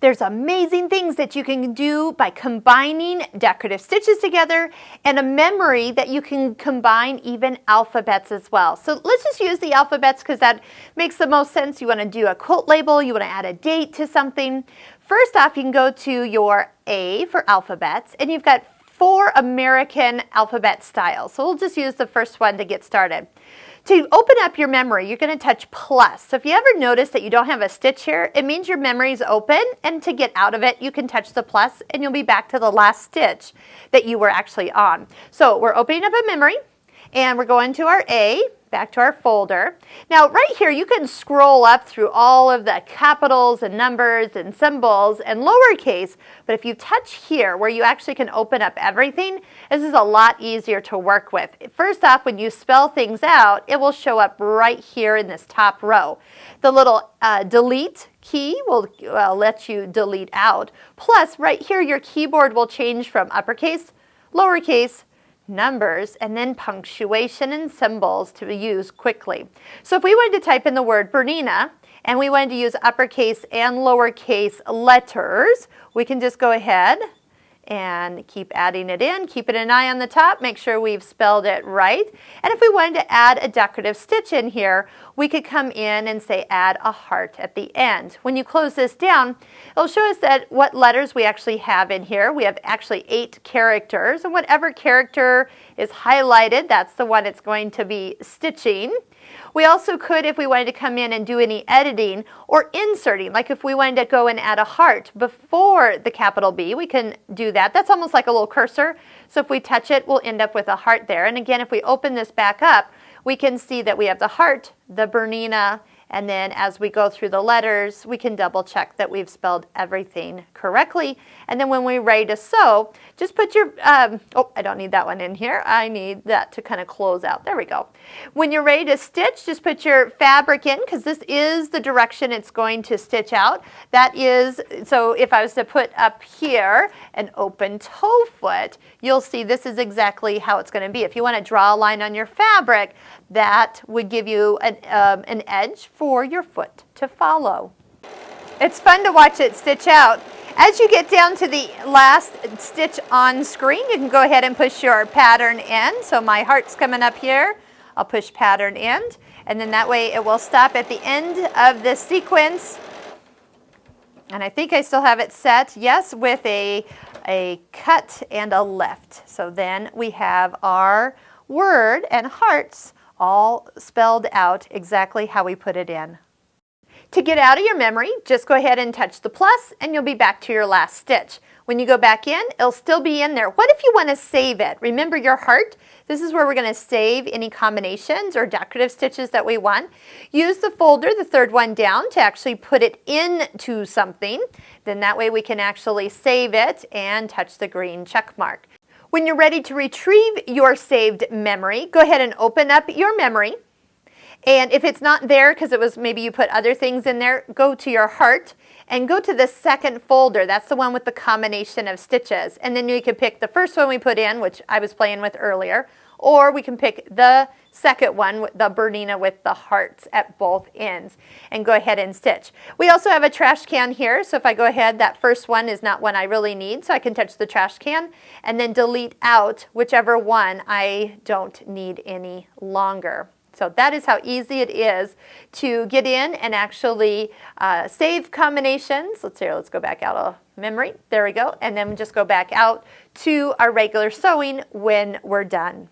There's amazing things that you can do by combining decorative stitches together and a memory that you can combine even alphabets as well. So let's just use the alphabets because that makes the most sense. You want to do a quote label, you want to add a date to something. First off, you can go to your A for alphabets, and you've got 4 American alphabet styles. So we'll just use the first one to get started. To open up your memory, you're going to touch plus. So if you ever notice that you don't have a stitch here, it means your memory is open, and to get out of it, you can touch the plus and you'll be back to the last stitch that you were actually on. So we're opening up a memory and we're going to our A, back to our folder. Now right here you can scroll up through all of the capitals and numbers and symbols and lowercase, but if you touch here where you actually can open up everything, this is a lot easier to work with. First off, when you spell things out, it will show up right here in this top row. The little delete key will let you delete out. Plus right here your keyboard will change from uppercase, lowercase, numbers, and then punctuation and symbols to be used quickly. So if we wanted to type in the word Bernina and we wanted to use uppercase and lowercase letters, we can just go ahead and keep adding it in, keeping an eye on the top, make sure we've spelled it right. And if we wanted to add a decorative stitch in here, we could come in and say add a heart at the end. When you close this down, it'll show us that what letters we actually have in here. We have actually 8 characters, and whatever character is highlighted, that's the one it's going to be stitching. We also could, if we wanted to come in and do any editing or inserting, like if we wanted to go and add a heart before the capital B, we can do that. That's almost like a little cursor. So if we touch it, we'll end up with a heart there. And again, if we open this back up, we can see that we have the heart, the Bernina, and then as we go through the letters, we can double check that we've spelled everything correctly. And then when we're ready to sew, just put your, oh, I don't need that one in here. I need that to kind of close out. There we go. When you're ready to stitch, just put your fabric in because this is the direction it's going to stitch out. That is, so if I was to put up here an open toe foot, you'll see this is exactly how it's going to be. If you want to draw a line on your fabric, that would give you an edge for your foot to follow. It's fun to watch it stitch out. As you get down to the last stitch on screen, you can go ahead and push your pattern end. So my heart's coming up here. I'll push pattern end, and then that way it will stop at the end of the sequence. And I think I still have it set, yes, with a cut and a lift. So then we have our word and hearts all spelled out exactly how we put it in. To get out of your memory, just go ahead and touch the plus and you'll be back to your last stitch. When you go back in, it'll still be in there. What if you want to save it? Remember your heart? This is where we're going to save any combinations or decorative stitches that we want. Use the folder, the third one down, to actually put it into something. Then that way we can actually save it and touch the green check mark. When you're ready to retrieve your saved memory, go ahead and open up your memory. And if it's not there because it was maybe you put other things in there, go to your heart and go to the second folder. That's the one with the combination of stitches. And then you can pick the first one we put in, which I was playing with earlier, or we can pick the second one, the Bernina with the hearts at both ends, and go ahead and stitch. We also have a trash can here, so if I go ahead, that first one is not one I really need, so I can touch the trash can and then delete out whichever one I don't need any longer. So that is how easy it is to get in and actually save combinations. Let's go back out of memory. There we go. And then just go back out to our regular sewing when we're done.